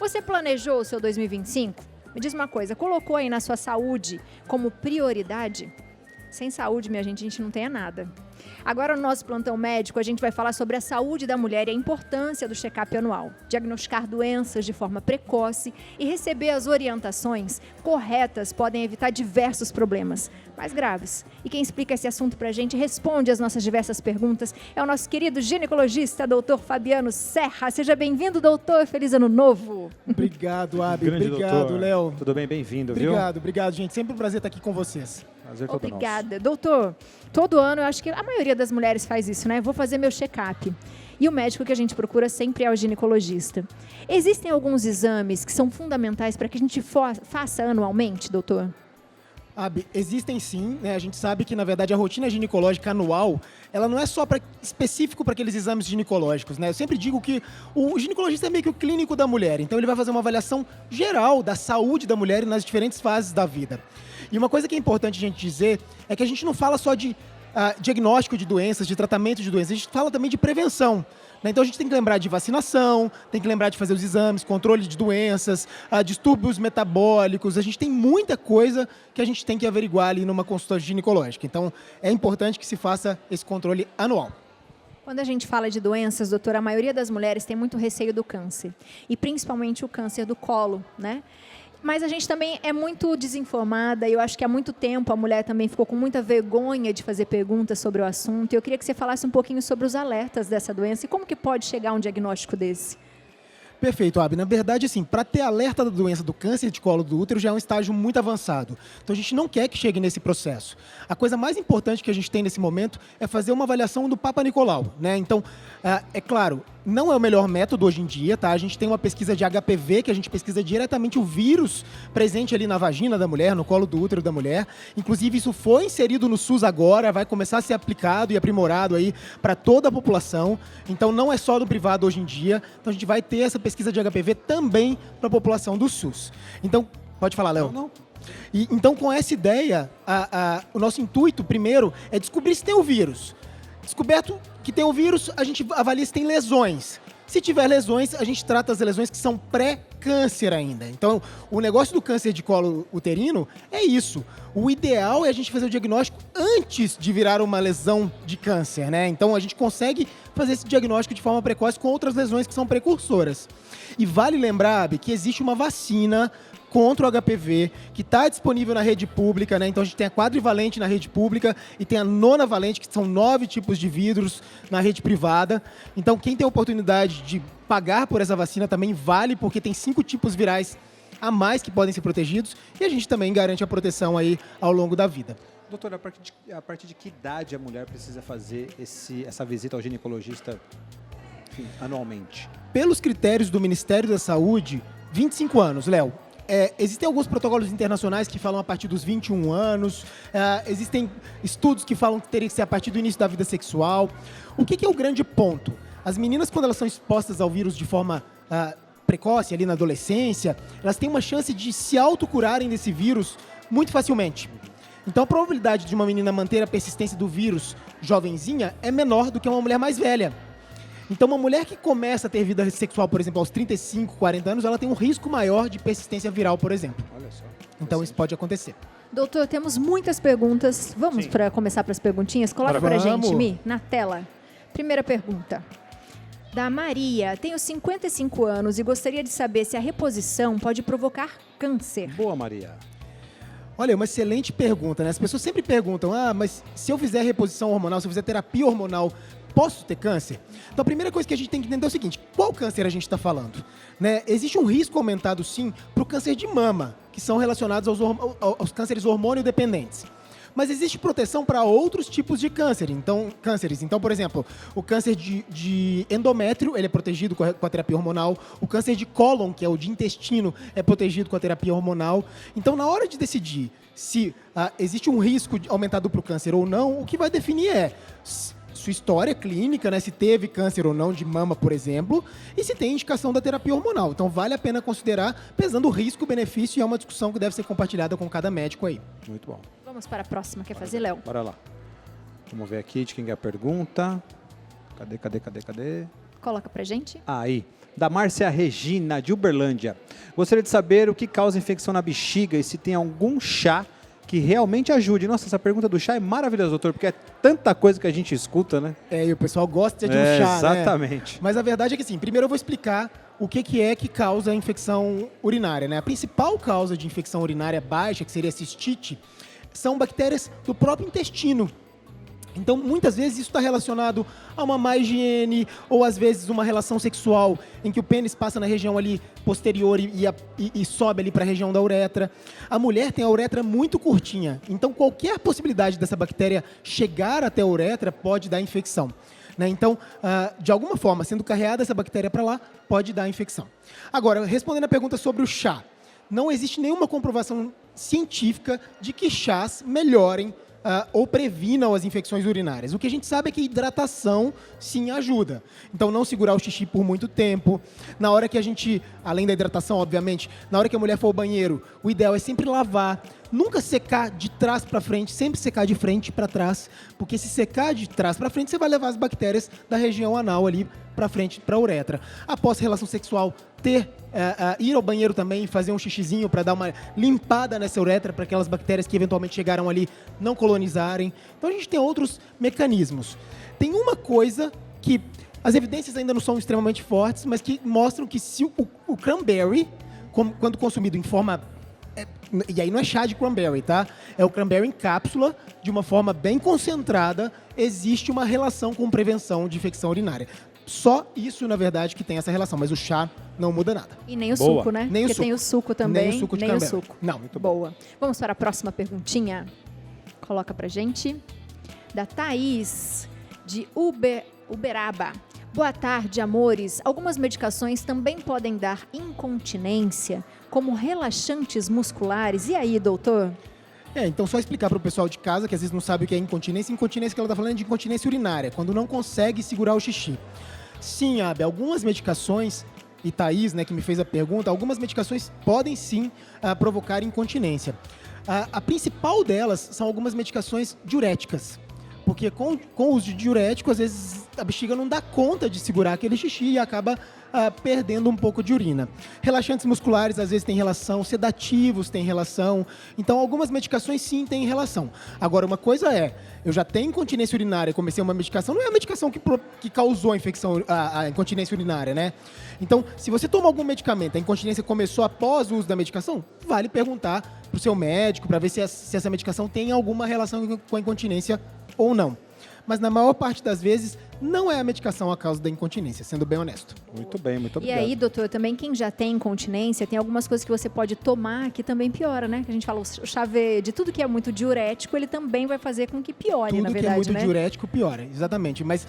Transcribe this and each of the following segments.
Você planejou o seu 2025? Me diz uma coisa, colocou aí na sua saúde como prioridade? Sem saúde, minha gente, a gente não tem nada. Agora, no nosso plantão médico, a gente vai falar sobre a saúde da mulher e a importância do check-up anual. Diagnosticar doenças de forma precoce e receber as orientações corretas podem evitar diversos problemas mais graves. E quem explica esse assunto pra gente, responde as nossas diversas perguntas, é o nosso querido ginecologista, doutor Fabiano Serra. Seja bem-vindo, doutor. Feliz ano novo. Obrigado, Abi. Grande Obrigado, Léo. Tudo bem? Bem-vindo, viu? Obrigado, gente. Sempre um prazer estar aqui com vocês. Prazer todo nosso. Obrigada. Doutor, todo ano, eu acho que a maioria das mulheres faz isso, né? Vou fazer meu check-up. E o médico que a gente procura sempre é o ginecologista. Existem alguns exames que são fundamentais para que a gente faça anualmente, doutor? Abi, existem sim, né? A gente sabe que, na verdade, a rotina ginecológica anual, ela não é só específico para aqueles exames ginecológicos, né? Eu sempre digo que o ginecologista é meio que o clínico da mulher, então ele vai fazer uma avaliação geral da saúde da mulher nas diferentes fases da vida. E uma coisa que é importante a gente dizer é que a gente não fala só de diagnóstico de doenças, de tratamento de doenças, a gente fala também de prevenção. Então a gente tem que lembrar de vacinação, tem que lembrar de fazer os exames, controle de doenças, distúrbios metabólicos. A gente tem muita coisa que a gente tem que averiguar ali numa consulta ginecológica. Então é importante que se faça esse controle anual. Quando a gente fala de doenças, doutora, a maioria das mulheres tem muito receio do câncer. E principalmente o câncer do colo, né? Mas a gente também é muito desinformada e eu acho que há muito tempo a mulher também ficou com muita vergonha de fazer perguntas sobre o assunto. E eu queria que você falasse um pouquinho sobre os alertas dessa doença e como que pode chegar a um diagnóstico desse. Perfeito, Abi. Na verdade, assim, para ter alerta da doença do câncer de colo do útero já é um estágio muito avançado. Então a gente não quer que chegue nesse processo. A coisa mais importante que a gente tem nesse momento é fazer uma avaliação do Papa Nicolau, né? Então, é claro, não é o melhor método hoje em dia, tá? A gente tem uma pesquisa de HPV, que a gente pesquisa diretamente o vírus presente ali na vagina da mulher, no colo do útero da mulher. Inclusive, isso foi inserido no SUS agora, vai começar a ser aplicado e aprimorado aí para toda a população. Então, não é só do privado hoje em dia. Então, a gente vai ter essa pesquisa de HPV também para a população do SUS. Então, pode falar, Léo. Não. Então, com essa ideia, o nosso intuito, primeiro, é descobrir se tem o vírus. Descoberto que tem o vírus, a gente avalia se tem lesões. Se tiver lesões, a gente trata as lesões que são pré-câncer ainda. Então, o negócio do câncer de colo uterino é isso. O ideal é a gente fazer o diagnóstico antes de virar uma lesão de câncer, né? Então, a gente consegue fazer esse diagnóstico de forma precoce com outras lesões que são precursoras. E vale lembrar, Abi, que existe uma vacina contra o HPV, que está disponível na rede pública, né? Então a gente tem a quadrivalente na rede pública e tem a nonavalente, que são 9 tipos de vírus na rede privada. Então quem tem a oportunidade de pagar por essa vacina também vale, porque tem 5 tipos virais a mais que podem ser protegidos e a gente também garante a proteção aí ao longo da vida. Doutora, a partir de que idade a mulher precisa fazer essa visita ao ginecologista, enfim, anualmente? Pelos critérios do Ministério da Saúde, 25 anos, Léo. Existem alguns protocolos internacionais que falam a partir dos 21 anos, existem estudos que falam que teria que ser a partir do início da vida sexual. O que é o grande ponto? As meninas, quando elas são expostas ao vírus de forma precoce, ali na adolescência, elas têm uma chance de se autocurarem desse vírus muito facilmente. Então a probabilidade de uma menina manter a persistência do vírus jovenzinha é menor do que uma mulher mais velha. Então, uma mulher que começa a ter vida sexual, por exemplo, aos 35, 40 anos, ela tem um risco maior de persistência viral, por exemplo. Olha só. Então, isso pode acontecer. Doutor, temos muitas perguntas. Vamos começar para as perguntinhas? Coloca para a gente, Mi, na tela. Primeira pergunta. Da Maria. Tenho 55 anos e gostaria de saber se a reposição pode provocar câncer. Boa, Maria. Olha, uma excelente pergunta, né? As pessoas sempre perguntam, mas se eu fizer reposição hormonal, se eu fizer terapia hormonal, posso ter câncer? Então, a primeira coisa que a gente tem que entender é o seguinte, qual câncer a gente está falando? Né? Existe um risco aumentado, sim, para o câncer de mama, que são relacionados aos cânceres hormônio-dependentes. Mas existe proteção para outros tipos de cânceres. Então, por exemplo, o câncer de endométrio, ele é protegido com a terapia hormonal. O câncer de cólon, que é o de intestino, é protegido com a terapia hormonal. Então, na hora de decidir se existe um risco aumentado para o câncer ou não, o que vai definir é sua história clínica, né, se teve câncer ou não de mama, por exemplo, e se tem indicação da terapia hormonal. Então, vale a pena considerar, pesando o risco-benefício, e é uma discussão que deve ser compartilhada com cada médico aí. Muito bom. Vamos para a próxima. Quer fazer, Léo? Bora lá. Vamos ver aqui de quem é a pergunta. Cadê? Coloca pra gente. Aí. Da Márcia Regina, de Uberlândia. Gostaria de saber o que causa infecção na bexiga e se tem algum chá que realmente ajude. Nossa, essa pergunta do chá é maravilhosa, doutor, porque é tanta coisa que a gente escuta, né? E o pessoal gosta de um chá, exatamente. Né? Mas a verdade é que, assim, primeiro eu vou explicar o que é que causa a infecção urinária, né? A principal causa de infecção urinária baixa, que seria a cistite, são bactérias do próprio intestino. Então, muitas vezes, isso está relacionado a uma má higiene ou, às vezes, uma relação sexual em que o pênis passa na região ali posterior e sobe ali para a região da uretra. A mulher tem a uretra muito curtinha, então qualquer possibilidade dessa bactéria chegar até a uretra pode dar infecção. Né? Então, de alguma forma, sendo carreada essa bactéria para lá, pode dar infecção. Agora, respondendo a pergunta sobre o chá, não existe nenhuma comprovação científica de que chás melhorem ou previnam as infecções urinárias. O que a gente sabe é que hidratação, sim, ajuda. Então, não segurar o xixi por muito tempo. Na hora que a gente, além da hidratação, obviamente, na hora que a mulher for ao banheiro, o ideal é sempre lavar. Nunca secar de trás para frente, sempre secar de frente para trás, porque se secar de trás para frente, você vai levar as bactérias da região anal ali para frente, para a uretra. Após relação sexual, ir ao banheiro também, fazer um xixizinho para dar uma limpada nessa uretra, para aquelas bactérias que eventualmente chegaram ali não colonizarem. Então a gente tem outros mecanismos. Tem uma coisa que as evidências ainda não são extremamente fortes, mas que mostram que se o cranberry, quando consumido em forma... E aí não é chá de cranberry, tá? É o cranberry em cápsula, de uma forma bem concentrada, existe uma relação com prevenção de infecção urinária. Só isso, na verdade, que tem essa relação, mas o chá não muda nada. E nem o suco, né? Nem o Porque suco. tem o suco também. Nem o suco de nem o cranberry. suco. Não, muito bom. Boa. Vamos para a próxima perguntinha. Coloca pra gente. Da Thaís, de Uberaba. Boa tarde, amores. Algumas medicações também podem dar incontinência, como relaxantes musculares. E aí, doutor? Então só explicar para o pessoal de casa, que às vezes não sabe o que é incontinência. Incontinência que ela está falando é de incontinência urinária, quando não consegue segurar o xixi. Sim, Abby, algumas medicações, e Thaís, né, que me fez a pergunta, algumas medicações podem sim provocar incontinência. A principal delas são algumas medicações diuréticas. Porque com o uso de diurético, às vezes a bexiga não dá conta de segurar aquele xixi e acaba perdendo um pouco de urina. Relaxantes musculares, às vezes, têm relação, sedativos têm relação. Então, algumas medicações, sim, têm relação. Agora, uma coisa é, eu já tenho incontinência urinária e comecei uma medicação, não é a medicação que causou a infecção, a incontinência urinária, né? Então, se você toma algum medicamento, a incontinência começou após o uso da medicação, vale perguntar para o seu médico para ver se essa medicação tem alguma relação com a incontinência ou não. Mas na maior parte das vezes, não é a medicação a causa da incontinência, sendo bem honesto. Muito bem, muito E obrigado. aí, doutor, também quem já tem incontinência, tem algumas coisas que você pode tomar que também piora, né? Que a gente fala, o chá verde, tudo que é muito diurético, ele também vai fazer com que piore, na verdade, Tudo que é muito né? diurético piora, exatamente. Mas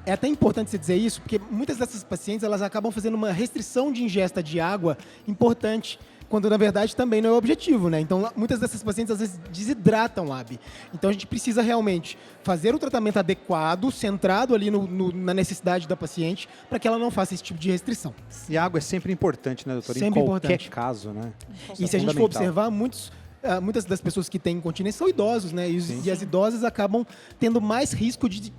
é até importante você dizer isso, porque muitas dessas pacientes, elas acabam fazendo uma restrição de ingesta de água importante, quando na verdade também não é o objetivo, né? Então, muitas dessas pacientes às vezes desidratam, Abby. Então, a gente precisa realmente fazer o tratamento adequado, centrado ali na necessidade da paciente, para que ela não faça esse tipo de restrição. E a água é sempre importante, né, doutor? Sempre em qualquer importante. caso, né? E se a gente for observar, muitas das pessoas que têm incontinência são idosos, né? E as idosas acabam tendo mais risco de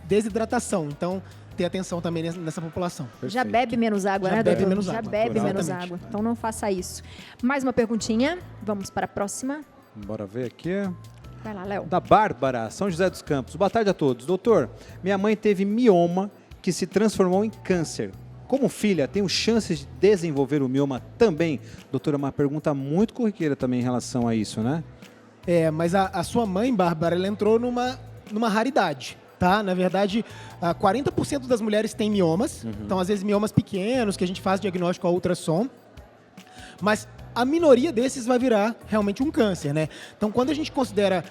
desidratação. Então, ter atenção também nessa população. Já bebe menos água, Já né, bebe doutor? menos Já água, bebe menos exatamente. água. Então não faça isso. Mais uma perguntinha. Vamos para a próxima. Bora ver aqui. Vai lá, Léo. Da Bárbara, São José dos Campos. Boa tarde a todos. Doutor, minha mãe teve mioma que se transformou em câncer. Como filha, tenho chances de desenvolver o mioma também? Doutora, uma pergunta muito corriqueira também em relação a isso, né? Mas a sua mãe, Bárbara, ela entrou numa raridade, tá? Na verdade, 40% das mulheres têm miomas. Então, às vezes, miomas pequenos, que a gente faz diagnóstico a ultrassom. Mas a minoria desses vai virar realmente um câncer, né? Então, quando a gente considera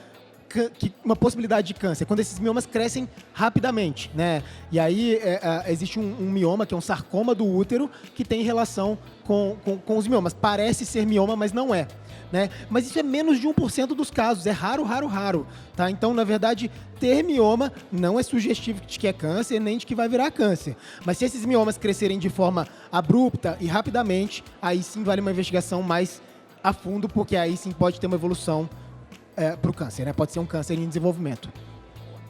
uma possibilidade de câncer, quando esses miomas crescem rapidamente, né? E aí existe um mioma, que é um sarcoma do útero, que tem relação com os miomas. Parece ser mioma, mas não é, né? Mas isso é menos de 1% dos casos, é raro, raro, raro, tá? Então, na verdade, ter mioma não é sugestivo de que é câncer, nem de que vai virar câncer. Mas se esses miomas crescerem de forma abrupta e rapidamente, aí sim vale uma investigação mais a fundo, porque aí sim pode ter uma evolução para o câncer, né? Pode ser um câncer em desenvolvimento.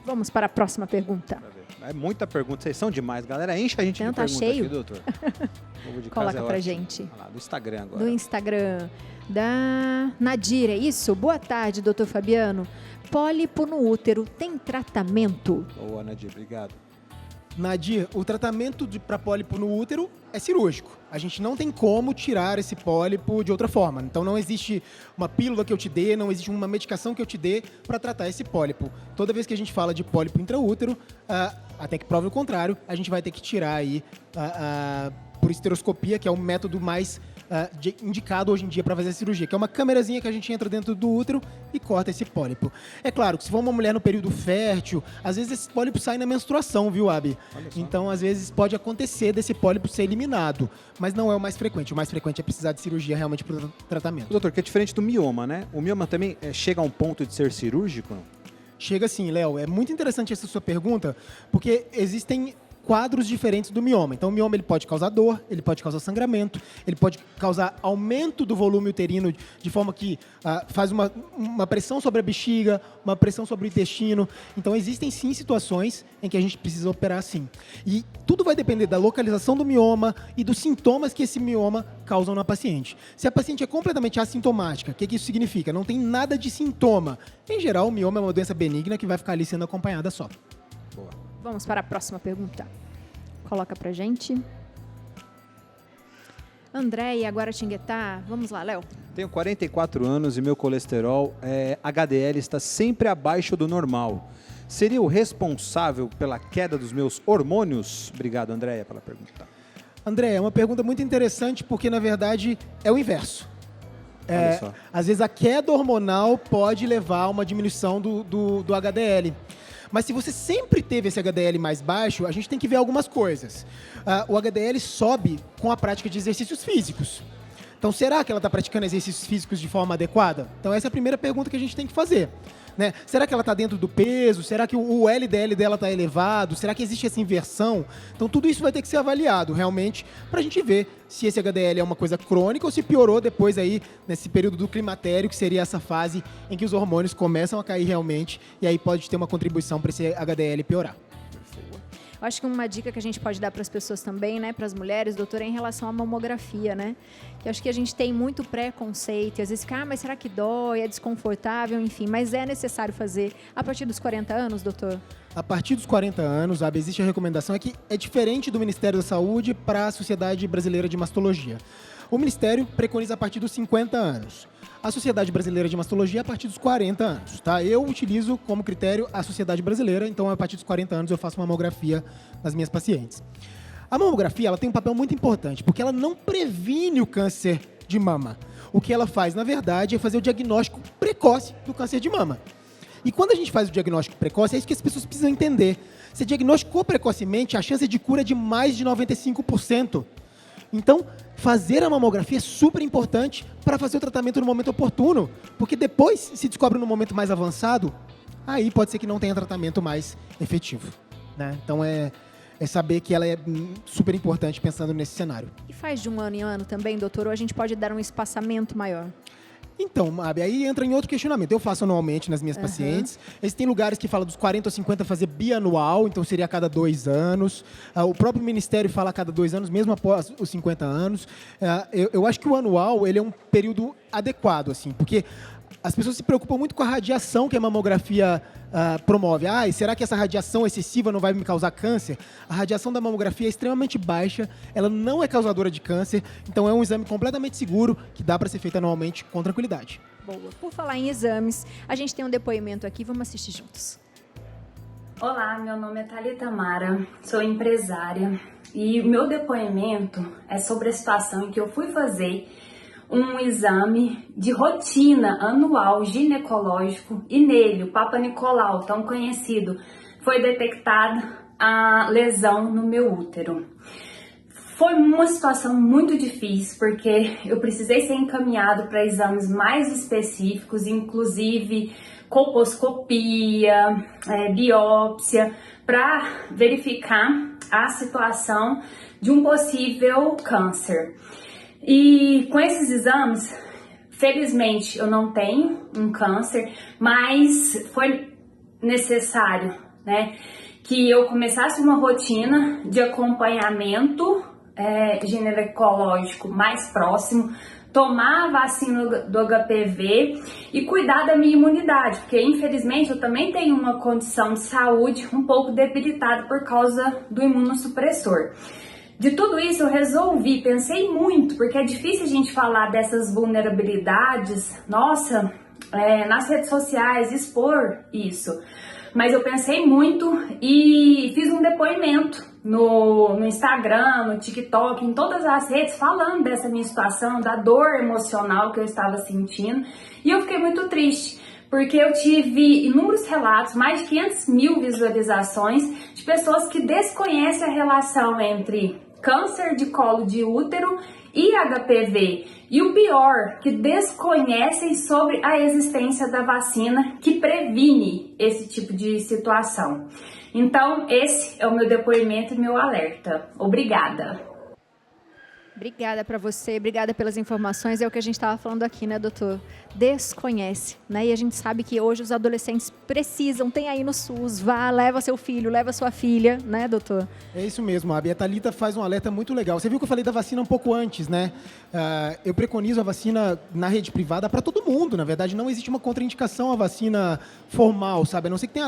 Vamos para a próxima pergunta. É muita pergunta, vocês são demais, galera. Enche a gente Então de tá pergunta cheio? aqui, doutor. O povo de casa Coloca é pra ótimo. gente. Olha lá, do Instagram agora. Do Instagram da Nadir, é isso? Boa tarde, doutor Fabiano. Pólipo no útero tem tratamento? Boa, Nadir, obrigado. Nadir, o tratamento para pólipo no útero é cirúrgico. A gente não tem como tirar esse pólipo de outra forma. Então não existe uma pílula que eu te dê, não existe uma medicação que eu te dê para tratar esse pólipo. Toda vez que a gente fala de pólipo intraútero, até que prove o contrário, a gente vai ter que tirar aí por esteroscopia, que é o método mais indicado hoje em dia para fazer a cirurgia, que é uma câmerazinha que a gente entra dentro do útero e corta esse pólipo. É claro que se for uma mulher no período fértil, às vezes esse pólipo sai na menstruação, viu, Abi? Então, às vezes, pode acontecer desse pólipo ser eliminado, mas não é o mais frequente. O mais frequente é precisar de cirurgia realmente para o tratamento. Doutor, que é diferente do mioma, né? O mioma também chega a um ponto de ser cirúrgico? Não? Chega sim, Léo. É muito interessante essa sua pergunta, porque existem quadros diferentes do mioma. Então, o mioma ele pode causar dor, ele pode causar sangramento, ele pode causar aumento do volume uterino de forma que faz uma pressão sobre a bexiga, uma pressão sobre o intestino. Então, existem sim situações em que a gente precisa operar sim. E tudo vai depender da localização do mioma e dos sintomas que esse mioma causam na paciente. Se a paciente é completamente assintomática, o que isso significa? Não tem nada de sintoma. Em geral, o mioma é uma doença benigna que vai ficar ali sendo acompanhada só. Boa. Vamos para a próxima pergunta. Coloca pra gente. Andréia Guaratinguetá. Vamos lá, Léo. Tenho 44 anos e meu colesterol HDL está sempre abaixo do normal. Seria o responsável pela queda dos meus hormônios? Obrigado, Andréia, pela pergunta. André, é uma pergunta muito interessante porque, na verdade, é o inverso. Olha só. Às vezes a queda hormonal pode levar a uma diminuição do HDL. Mas se você sempre teve esse HDL mais baixo, a gente tem que ver algumas coisas. O HDL sobe com a prática de exercícios físicos. Então, será que ela está praticando exercícios físicos de forma adequada? Então, essa é a primeira pergunta que a gente tem que fazer. Né? Será que ela está dentro do peso? Será que o LDL dela está elevado? Será que existe essa inversão? Então, tudo isso vai ter que ser avaliado, realmente, para a gente ver se esse HDL é uma coisa crônica ou se piorou depois aí, nesse período do climatério, que seria essa fase em que os hormônios começam a cair realmente, e aí pode ter uma contribuição para esse HDL piorar. Eu acho que uma dica que a gente pode dar para as pessoas também, né, para as mulheres, doutora, é em relação à mamografia, né? Que eu acho que a gente tem muito preconceito, e às vezes fica, mas será que dói, é desconfortável, enfim, mas é necessário fazer a partir dos 40 anos, doutor? A partir dos 40 anos, sabe, existe a recomendação, é que é diferente do Ministério da Saúde para a Sociedade Brasileira de Mastologia. O Ministério preconiza a partir dos 50 anos. A Sociedade Brasileira de Mastologia a partir dos 40 anos, tá? Eu utilizo como critério a Sociedade Brasileira, então a partir dos 40 anos eu faço mamografia nas minhas pacientes. A mamografia, ela tem um papel muito importante, porque ela não previne o câncer de mama. O que ela faz, na verdade, é fazer o diagnóstico precoce do câncer de mama. E quando a gente faz o diagnóstico precoce, é isso que as pessoas precisam entender. Se diagnosticou precocemente, a chance de cura é de mais de 95%. Então, fazer a mamografia é super importante para fazer o tratamento no momento oportuno, porque depois, se descobre no momento mais avançado, aí pode ser que não tenha tratamento mais efetivo. Né? Então, é saber que ela é super importante pensando nesse cenário. E faz de um ano em ano também, doutor, ou a gente pode dar um espaçamento maior? Então, Mabi, aí entra em outro questionamento. Eu faço anualmente nas minhas pacientes. Existem lugares que falam dos 40 aos 50 fazer bianual, então seria a cada 2 anos. O próprio Ministério fala a cada 2 anos, mesmo após os 50 anos. Eu acho que o anual ele é um período adequado, assim, porque as pessoas se preocupam muito com a radiação que a mamografia promove. Será que essa radiação excessiva não vai me causar câncer? A radiação da mamografia é extremamente baixa, ela não é causadora de câncer, então é um exame completamente seguro que dá para ser feito anualmente com tranquilidade. Boa. Por falar em exames, a gente tem um depoimento aqui, vamos assistir juntos. Olá, meu nome é Thalita Mara, sou empresária e o meu depoimento é sobre a situação em que eu fui fazer um exame de rotina anual ginecológico e nele, o Papa Nicolau, tão conhecido, foi detectada a lesão no meu útero. Foi uma situação muito difícil, porque eu precisei ser encaminhado para exames mais específicos, inclusive colposcopia, biópsia, para verificar a situação de um possível câncer. E com esses exames, felizmente eu não tenho um câncer, mas foi necessário, né, que eu começasse uma rotina de acompanhamento ginecológico mais próximo, tomar a vacina do HPV e cuidar da minha imunidade, porque infelizmente eu também tenho uma condição de saúde um pouco debilitada por causa do imunossupressor. De tudo isso eu resolvi, pensei muito, porque é difícil a gente falar dessas vulnerabilidades, nossa, nas redes sociais, expor isso. Mas eu pensei muito e fiz um depoimento no Instagram, no TikTok, em todas as redes, falando dessa minha situação, da dor emocional que eu estava sentindo. E eu fiquei muito triste, porque eu tive inúmeros relatos, mais de 500 mil visualizações, de pessoas que desconhecem a relação entre câncer de colo de útero e HPV. E o pior, que desconhecem sobre a existência da vacina que previne esse tipo de situação. Então, esse é o meu depoimento e meu alerta. Obrigada. Obrigada para você, obrigada pelas informações. É o que a gente estava falando aqui, né, doutor? Desconhece, né? E a gente sabe que hoje os adolescentes precisam, tem aí no SUS, vá, leva seu filho, leva sua filha, né, doutor? É isso mesmo, Abi. A Thalita faz um alerta muito legal. Você viu que eu falei da vacina um pouco antes, né? Eu preconizo a vacina na rede privada para todo mundo. Na verdade, não existe uma contraindicação à vacina formal, sabe? A não ser que tenha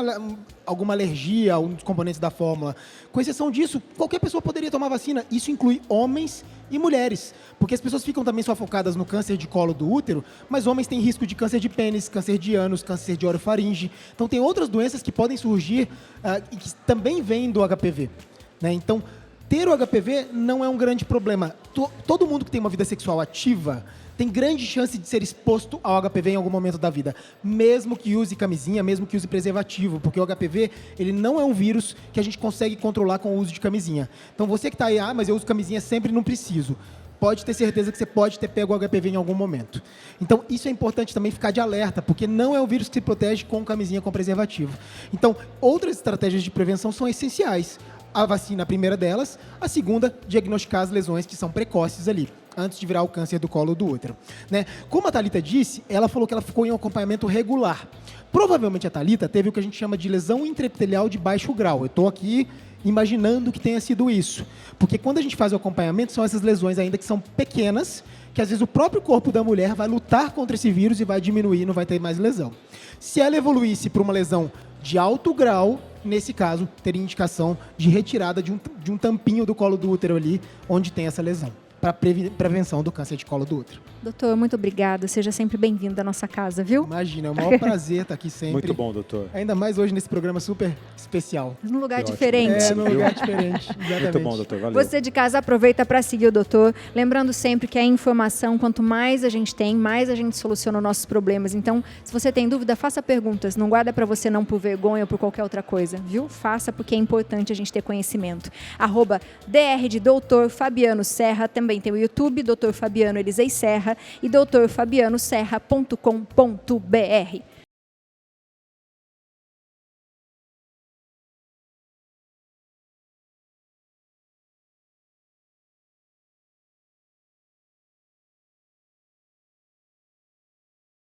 alguma alergia a um dos componentes da fórmula. Com exceção disso, qualquer pessoa poderia tomar vacina. Isso inclui homens e mulheres, porque as pessoas ficam também só focadas no câncer de colo do útero, mas homens têm risco de câncer de pênis, câncer de ânus, câncer de orofaringe. Então, tem outras doenças que podem surgir e que também vêm do HPV, né? Então, ter o HPV não é um grande problema. Todo mundo que tem uma vida sexual ativa tem grande chance de ser exposto ao HPV em algum momento da vida, mesmo que use camisinha, mesmo que use preservativo, porque o HPV ele não é um vírus que a gente consegue controlar com o uso de camisinha. Então você que está aí, mas eu uso camisinha sempre, não preciso. Pode ter certeza que você pode ter pego o HPV em algum momento. Então, isso é importante também ficar de alerta, porque não é um vírus que se protege com camisinha, com preservativo. Então, outras estratégias de prevenção são essenciais. A vacina, a primeira delas. A segunda, diagnosticar as lesões que são precoces ali, antes de virar o câncer do colo do útero, né? Como a Thalita disse, ela falou que ela ficou em um acompanhamento regular. Provavelmente a Thalita teve o que a gente chama de lesão intraepitelial de baixo grau. Eu estou aqui imaginando que tenha sido isso. Porque quando a gente faz o acompanhamento, são essas lesões ainda que são pequenas, que às vezes o próprio corpo da mulher vai lutar contra esse vírus e vai diminuir, não vai ter mais lesão. Se ela evoluísse para uma lesão de alto grau, nesse caso, teria indicação de retirada de um tampinho do colo do útero ali, onde tem essa lesão, para prevenção do câncer de colo do útero. Doutor, muito obrigada. Seja sempre bem-vindo à nossa casa, viu? Imagina, é o maior prazer estar aqui sempre. Muito bom, doutor. Ainda mais hoje nesse programa super especial. Num lugar Que diferente. É, num lugar diferente. Exatamente. Muito bom, doutor. Valeu. Você de casa aproveita para seguir o doutor, lembrando sempre que a informação, quanto mais a gente tem, mais a gente soluciona os nossos problemas. Então, se você tem dúvida, faça perguntas. Não guarda para você não por vergonha ou por qualquer outra coisa, viu? Faça, porque é importante a gente ter conhecimento. @dr de Dr. Fabiano Serra, também tem o YouTube, Dr. Fabiano Elisei Serra e drfabianoserra.com.br.